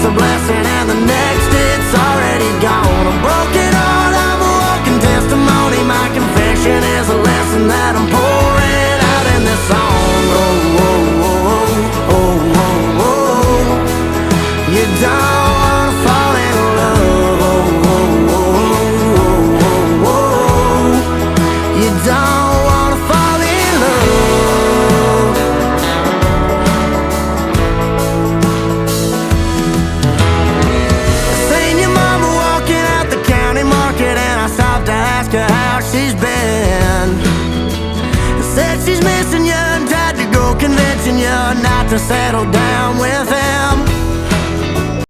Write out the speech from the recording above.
a blessing, and the next it's already gone. A broken heart, I'm a walking testimony. My confession is a lesson that I'm pouring out in this song. Oh, oh, oh, oh, oh, oh. You don't wanna fall in love. Oh, oh, oh, oh, oh, oh. You don't wanna fall in love. Seen your mama walking out the county market, and I stopped to ask her how she's been. Said she's missing you and tried to go convincing you not to settle down with him.